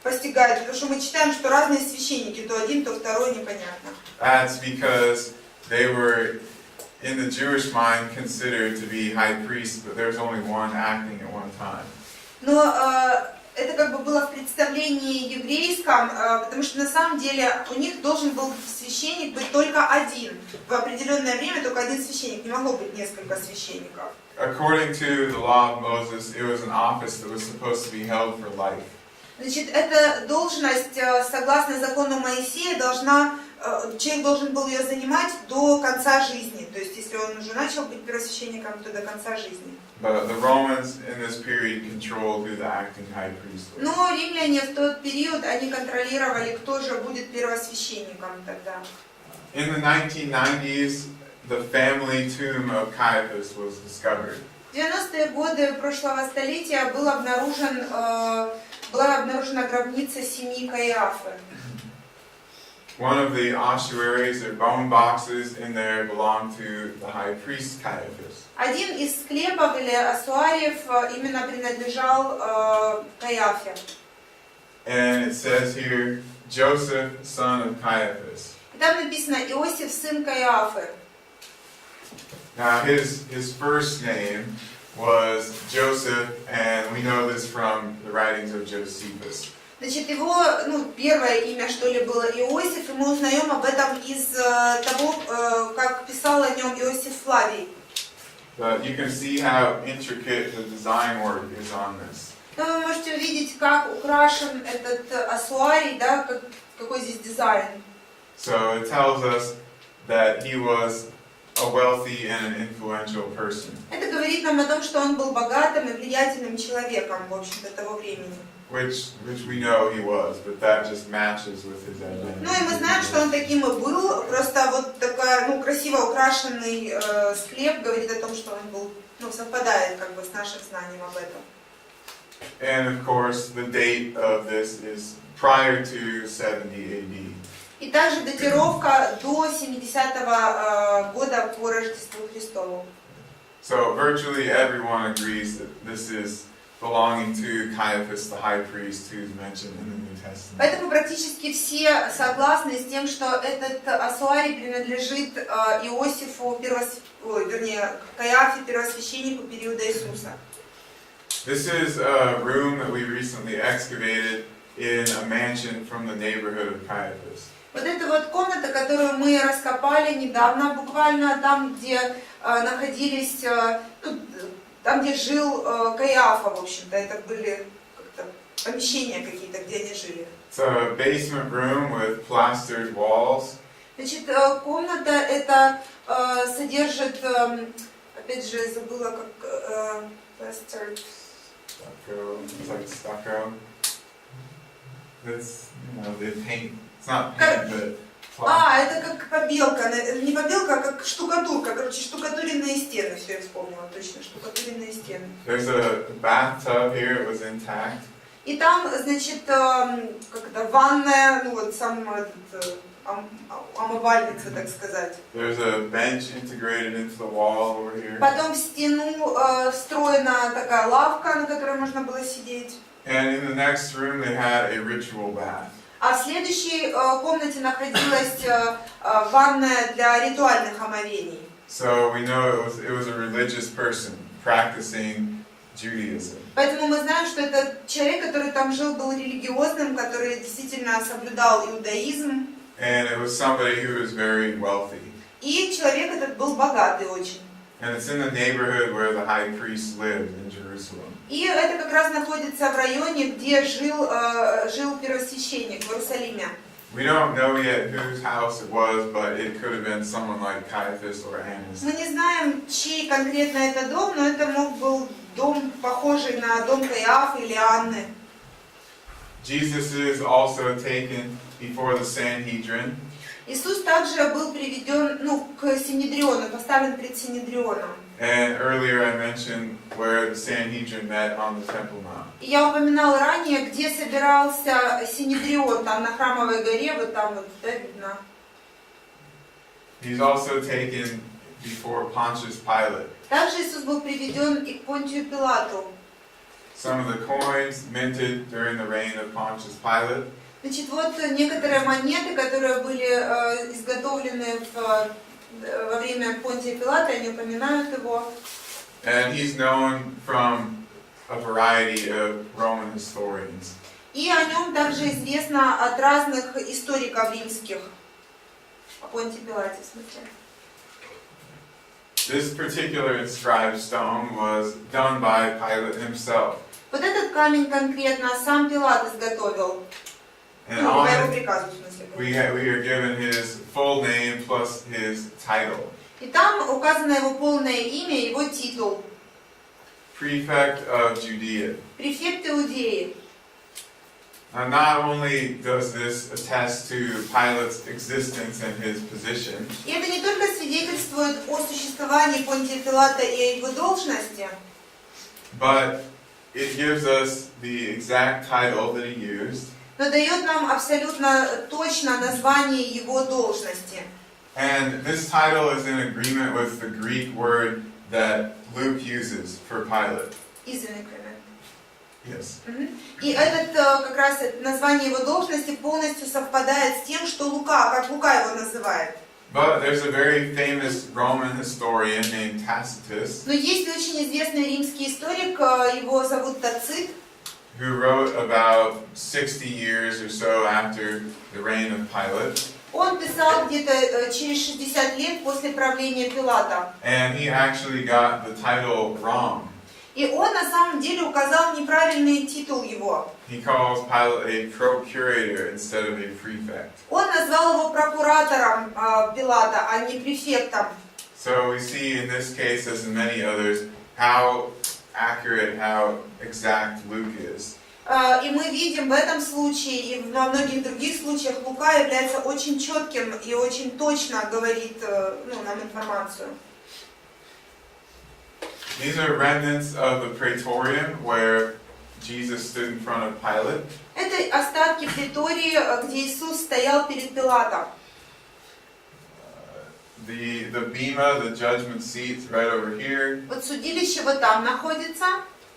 постигает, потому что мы читаем, что разные священники, то один, то второй, непонятно. that's because they were in the Jewish mind considered to be high priests, but there's only one acting at one time. Но это как бы было в представлении еврейском, потому что на самом деле у них должен был священник быть только один. В определенное время только один священник, не могло быть несколько священников. According to the law of Moses, it was an office that was supposed to be held for life. Значит, эта должность, согласно закону Моисея, человек должен был ее занимать до конца жизни. То есть, если он уже начал быть первосвященником, то до конца жизни. But the Romans in this period controlled who the acting high priest was. Но римляне в тот период, они контролировали, кто же будет первосвященником тогда. In the 1990s, the family tomb of Caiaphas was discovered. В 90-е годы прошлого столетия была обнаружена гробница семьи Каиафы. One of the ossuaries or bone boxes in there belonged to the high priest Caiaphas. Один из склепов или ассуариев именно принадлежал Каиафе. And it says here, Joseph, son of Caiaphas. И там написано Иосиф, сын Каиафы. Now his first name was Joseph, and we know this from the writings of Josephus. Значит, его, первое имя, что ли, было Иосиф, и мы узнаем об этом из того, как писал о нем Иосиф Флавий. But you can see how intricate the design work is on this. Вы можете увидеть, как украшен этот ассуарий, да, какой здесь дизайн. So it tells us that he was a wealthy and an influential person. Это говорит нам о том, что он был богатым и влиятельным человеком, в общем-то, того времени. Which we know he was, but that just matches with his identity. Ну и мы знаем, что он таким и был, просто вот такая, красиво украшенный склеп говорит о том, что он был, совпадает как бы с нашим знанием об этом. And of course, the date of this is prior to 70 AD. И также датировка до 70-го года по Рождеству Христову. So virtually everyone agrees that this is belonging to Caiaphas, the high priest, who's mentioned in the New Testament. Поэтому практически все согласны с тем, что этот ассуарий принадлежит Иосифу, Каиафе, первосвященнику периода Иисуса. This is a room that we recently excavated in a mansion from the neighborhood of Caiaphas. Вот эта вот комната, которую мы раскопали недавно, буквально там, где находились, там, где жил Каиафа, в общем-то, это были как-то помещения какие-то, где они жили. It's a basement room with plastered walls. Значит, комната эта содержит, опять же, забыла, как plastered. Stucco. It's like stucco. It's, they paint. It's not paint, but это как побелка, не побелка, а как штукатурка, короче, штукатуренные стены, все я вспомнила точно, штукатуренные стены. There's a bathtub here, it was intact. И там, значит, ванная, сам омывальница, так сказать. There's a bench integrated into the wall over here. Потом в стену встроена такая лавка, на которой можно было сидеть. And in the next room they had a ritual bath. А в следующей комнате находилась ванная для ритуальных омовений. So we know it was a religious person practicing Judaism. Поэтому мы знаем, что этот человек, который там жил, был религиозным, который действительно соблюдал иудаизм. And it was somebody who was very wealthy. И человек этот был богатый очень. And it's in the neighborhood where the high priest lived in Jerusalem. И это как раз находится в районе, где жил первосвященник в Иерусалиме. We don't know yet whose house it was, but it could have been someone like Caiaphas or Annas. Мы не знаем, чей конкретно это дом, но это мог был дом, похожий на дом Каиафы или Анны. Jesus is also taken before the Sanhedrin. Иисус также был приведен, к Синедриону, поставлен пред Синедрионом. And earlier I mentioned where the Sanhedrin met on the Temple Mount. И я упоминала ранее, где собирался Синедрион, там на Храмовой горе, вот там вот, да, видно. He's also taken before Pontius Pilate. Также Иисус был приведен и к Понтию Пилату. Some of the coins minted during the reign of Pontius Pilate. Значит, вот некоторые монеты, которые были изготовлены во время Понтия Пилата, они упоминают его. And he's known from a variety of Roman historians. И о нем также известно от разных историков римских. О Понтии Пилате, в смысле. This particular inscribed stone was done by Pilate himself. Вот этот камень конкретно сам Пилат изготовил. And По on его it, приказу, в смысле. we are given his full name plus his title. И там указано его полное имя, его титул. Prefect of Judea. Префект Иудеи. Now, not only does this attest to Pilate's existence and his position, И это не только свидетельствует о существовании Понтия Пилата и о его должности, but it gives us the exact title that he used. но дает нам абсолютно точно название его должности. And this title is in agreement with the Greek word that Luke uses for Pilate. Yes. И этот как раз название его должности полностью совпадает с тем, что как Лука его называет. But there's a very famous Roman historian named Tacitus Но есть очень известный римский историк, его зовут Тацит, who wrote about 60 years or so after the reign of Pilate. Он писал где-то через 60 лет после правления Пилата. And he actually got the title wrong. И он на самом деле указал неправильный титул его. He calls Pilate a procurator instead of a prefect. Он назвал его прокуратором Пилата, а не префектом. So we see in this case, as in many others, how accurate, how exact Luke is. И мы видим в этом случае и во многих других случаях Лука является очень четким и очень точно говорит нам информацию. These are remnants of the praetorium where Jesus stood in front of Pilate. Это остатки претории, где Иисус стоял перед Пилатом. The bema, the judgment seat, right over here. Вот судилище вот там находится.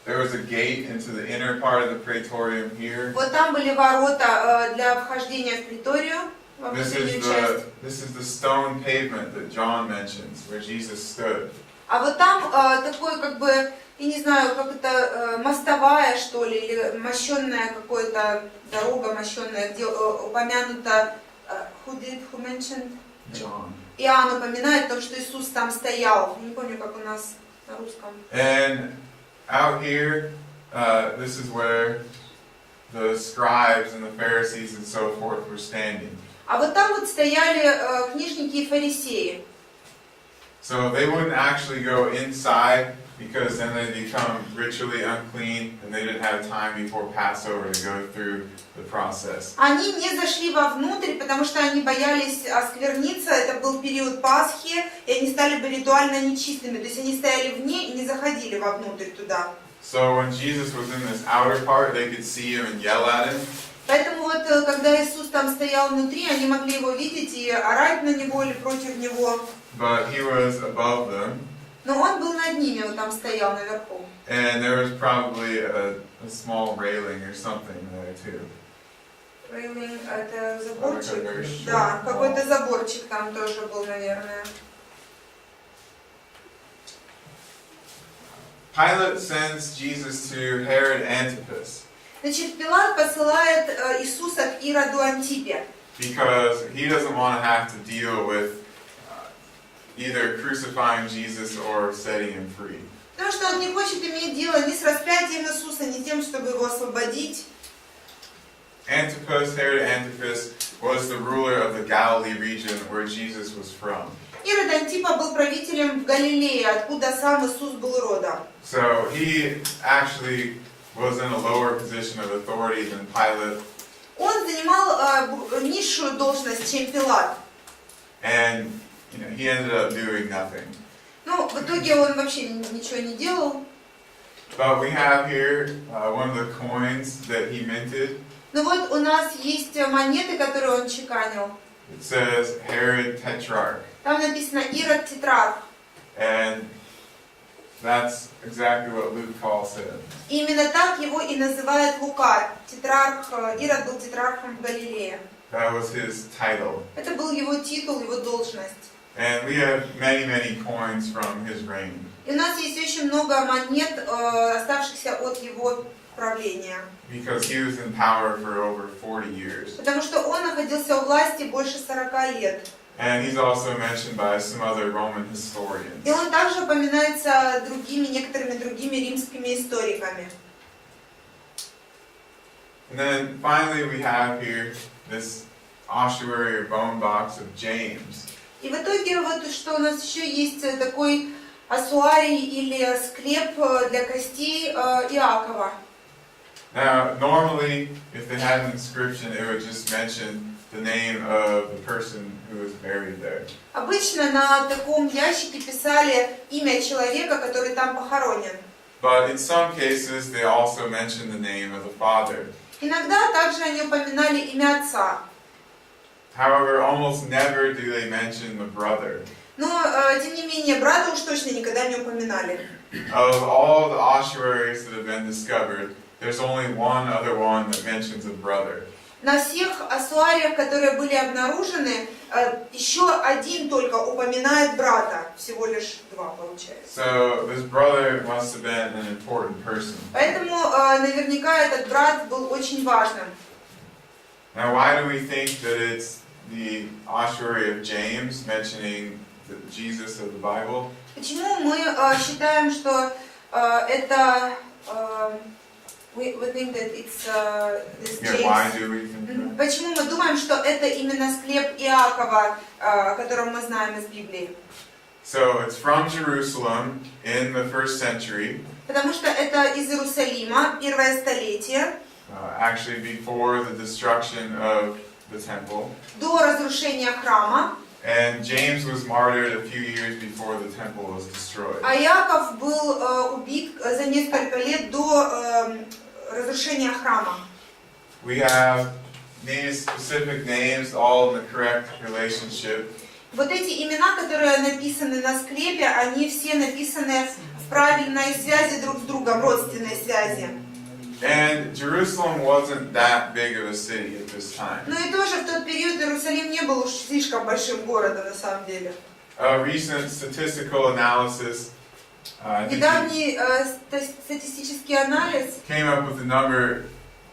There was a gate into the inner part of the praetorium here. Вот там были ворота для вхождения в преторию. This is the stone pavement that John mentions, where Jesus stood. А вот там такой я не знаю, как это, мостовая, что ли, или мощенная какая-то дорога мощенная, где упомянуто, who mentioned? John. Иоанн упоминает то, что Иисус там стоял. Не помню, как у нас на русском. And out here, this is where the scribes and the Pharisees and so forth were standing. А вот там вот стояли книжники и фарисеи. So they wouldn't actually go inside because then they become ritually unclean and they didn't have time before Passover to go through the process. Они не зашли вовнутрь, потому что они боялись оскверниться. Это был период Пасхи, и они стали бы ритуально нечистыми. То есть они стояли вне и не заходили вовнутрь туда. So when Jesus was in this outer part, they could see him and yell at him. Поэтому вот, когда Иисус там стоял внутри, они могли его видеть и орать на него или против него. But he was above them. Но он был над ними, он там стоял наверху. And there was probably a small railing or something there too. Railing, это заборчик? Like Да, какой-то заборчик там тоже был, наверное. Pilate sends Jesus to Herod Antipas Значит, Пилат посылает Иисуса к Ироду Антипе. because he doesn't want to have to deal with either crucifying Jesus or setting him free. Потому что он не хочет иметь дело ни с распятием Иисуса, ни с тем, чтобы его освободить. Antipas, Herod Antipas, was the ruler of the Galilee region where Jesus was from. Ирод Антипа был правителем в Галилее, откуда сам Иисус был родом. So he actually was in a lower position of authority than Pilate. Он занимал низшую должность, чем Пилат. And he ended up doing nothing. Ну, в итоге он вообще ничего не делал. But we have here one of the coins that he minted. Но вот у нас есть монеты, которые он чеканил. It says Herod Tetrarch. Там написано Ирод Тетрарх. And that's exactly what Luke calls him. И именно так его и называет Лука. Тетрарх, Ирод был тетрархом в Галилее. That was his title. Это был его титул, его должность. And we have many, many coins from his reign. И у нас есть очень много монет, оставшихся от его правления. Because he was in power for over 40 years. Потому что он находился у власти больше 40 лет. And he's also mentioned by some other Roman historians. И он также упоминается некоторыми другими римскими историками. And then finally we have here this ossuary or bone box of James. И в итоге вот что у нас еще есть такой ассуарий или склеп для костей Иакова. Now, normally, if they had an inscription, it would just mention the name of the person who was buried there. Обычно на таком ящике писали имя человека, который там похоронен. But in some cases, they also mention the name of the father. Иногда также они упоминали имя отца. However, almost never do they mention the brother. Но, тем не менее, брата уж точно никогда не упоминали. Of all the ossuaries that have been discovered, there's only one other one that mentions a brother. на всех ассуариях, которые были обнаружены, еще один только упоминает брата, всего лишь 2 получается. So this brother must have been an important person. Поэтому наверняка этот брат был очень важным. Now, why do we think that it's the ossuary of James mentioning the Jesus of the Bible? Почему мы считаем, что это we think that it's this Yeah, why James? do we think that? Почему мы думаем, что это именно склеп Иакова, о котором мы знаем из Библии? So it's from Jerusalem in the 1st century. Потому что это из Иерусалима, 1 столетие, Actually before the destruction of the temple. до разрушения храма. And James was martyred a few years before the temple was destroyed. А Иаков был убит за несколько лет до разрушения храма. We have these specific names all in the correct relationship. Вот эти имена, которые написаны на склепе, они все написаны в правильной связи друг с другом, родственной связи. And Jerusalem wasn't that big of a city at this time. Но и тоже в тот период Иерусалим не был уж слишком большим городом на самом деле. A recent statistical analysis Недавний статистический анализ came up with the number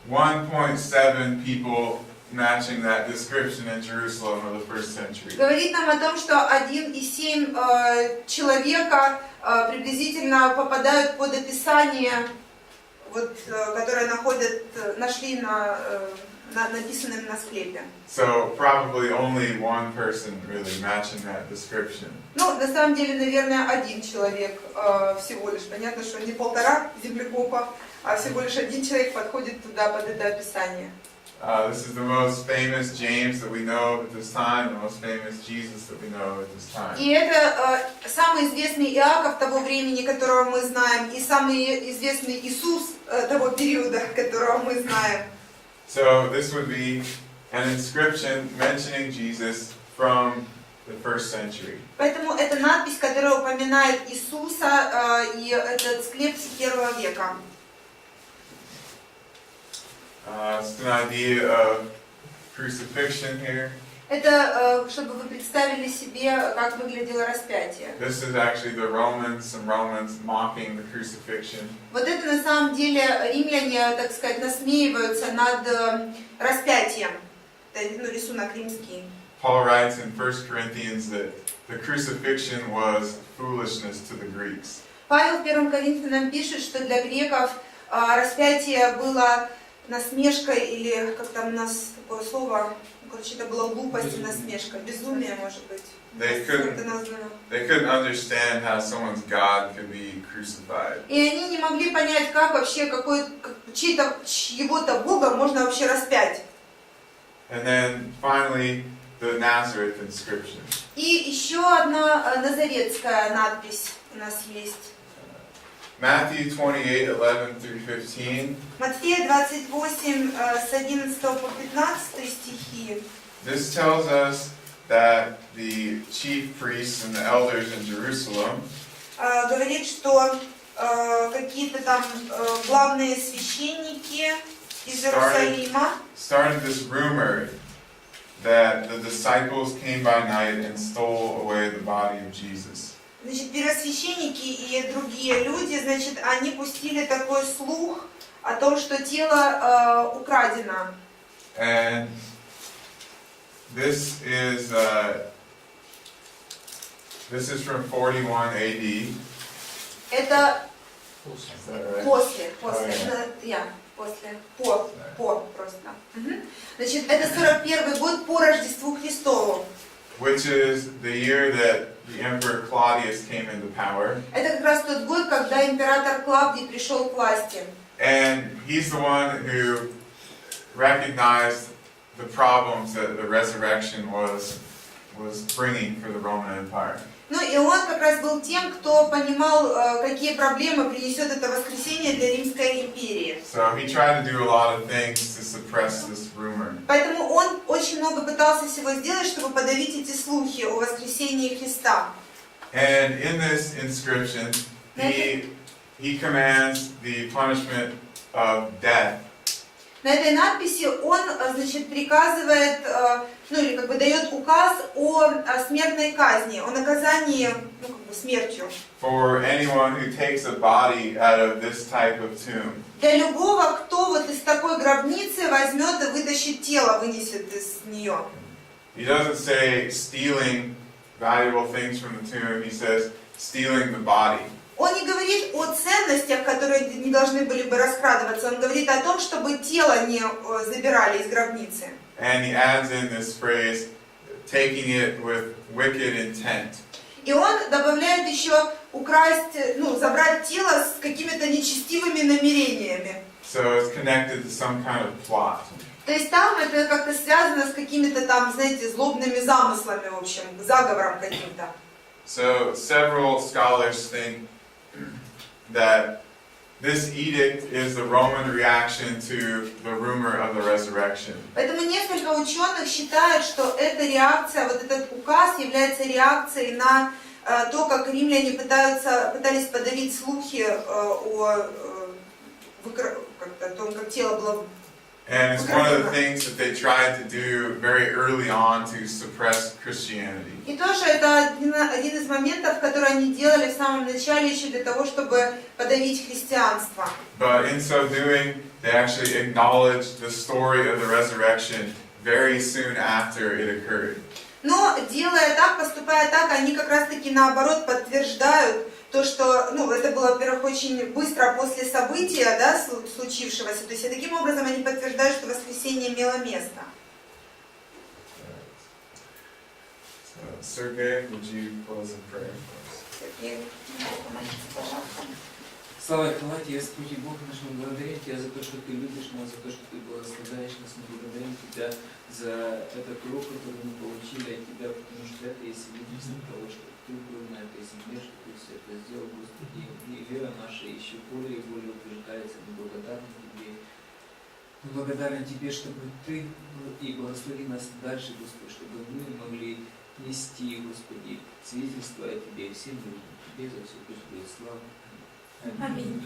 1.7 people matching that description in Jerusalem of the 1st century. говорит нам о том, что 1,7 человека приблизительно попадают под описание, вот, которые нашли написанным на склепе. So probably only one person really matching that description. Ну, на самом деле, наверное, 1 человек всего лишь. Понятно, что не 1,5 землекопа, а всего лишь 1 человек подходит туда под это описание. This is the most famous James that we know at this time, the most famous Jesus that we know at this time. И это самый известный Иаков того времени, которого мы знаем, и самый известный Иисус того периода, которого мы знаем. So this would be an inscription mentioning Jesus from the 1st century. Поэтому это надпись, которая упоминает Иисуса, и этот склеп с 1 века. It's an idea of crucifixion here. Это чтобы вы представили себе, как выглядело распятие. This is actually some Romans mocking the crucifixion. Вот это на самом деле римляне, так сказать, насмеиваются над распятием. Это рисунок римский. Paul writes in 1 Corinthians that the crucifixion was foolishness to the Greeks. Павел в 1 Коринфянам пишет, что для греков распятие было насмешкой, или как там у нас такое слово, короче, это была глупость и насмешка, безумие, может быть. They couldn't understand how someone's God could be crucified. И они не могли понять, как вообще чьего-то Бога можно вообще распять. And then finally, the Nazareth inscription. И еще одна назаретская надпись у нас есть. Matthew 28:11 through 15. Матфея 28, с 11 по 15 стихи. This tells us that the chief priests and the elders in Jerusalem Говорит, что какие-то там главные священники из Иерусалима started this rumor that the disciples came by night and stole away the body of Jesus. Значит, первосвященники и другие люди, значит, они пустили такой слух о том, что тело украдено. And this is from 41 AD. Это Is that right? после, просто. Значит, это 41 год по Рождеству Христову. Which is the year that the Emperor Claudius came into power. Это как раз тот год, когда император Клавдий пришел к власти. And he's the one who recognized the problems that the resurrection was bringing for the Roman Empire. Ну и он как раз был тем, кто понимал, какие проблемы принесет это воскресение для Римской империи. So he tried to do a lot of things to suppress this rumor. Поэтому он очень много пытался всего сделать, чтобы подавить эти слухи о воскресении Христа. And in this inscription, he commands the punishment of death На этой надписи он, значит, приказывает, ну или как бы дает указ о смертной казни, о наказании, ну как бы смертью. For anyone who takes a body out of this type of tomb. Для любого, кто вот из такой гробницы возьмет и вытащит тело, вынесет из нее. He doesn't say stealing valuable things from the tomb. He says stealing the body. Он не говорит о ценностях, которые не должны были бы раскрадываться. Он говорит о том, чтобы тело не забирали из гробницы. And he adds in this phrase, taking it with wicked intent. И он добавляет еще украсть, ну, забрать тело с какими-то нечестивыми намерениями. So it's connected to some kind of plot. То есть там это как-то связано с какими-то там, знаете, злобными замыслами, в общем, заговором каким-то. So several scholars think that this edict is the Roman reaction to the rumor of the resurrection. Поэтому несколько ученых считают, что эта реакция, вот этот указ является реакцией на то, как римляне пытались подавить слухи о том, как тело было. And it's one of the things that they tried to do very early on to suppress Christianity. И тоже это один из моментов, которые они делали в самом начале еще для того, чтобы подавить христианство. But in so doing, they actually acknowledged the story of the resurrection very soon after it occurred. Но делая так, поступая так, они как раз-таки наоборот подтверждают то, что, ну, это было, во-первых, очень быстро после события, да, случившегося. То есть и таким образом они подтверждают, что воскресение имело место. Sergey, would you close in prayer for us? Слава и хвала Тебе, Господи Бог наш, мы благодарим Тебя за то, что Ты любишь нас, за то, что Ты благословляешь нас, мы благодарим Тебя за этот урок, который мы получили от Тебя, потому что это и свидетельство того, что Ты был на этой земле, что Ты все это сделал, Господи, и вера наша еще более и более утверждается, мы благодарны Тебе. Мы благодарны Тебе, чтобы Ты и благослови нас дальше, Господи, чтобы мы могли нести, Господи, свидетельство о Тебе, всем людям. Тебе за все, Господи, слава. Аминь.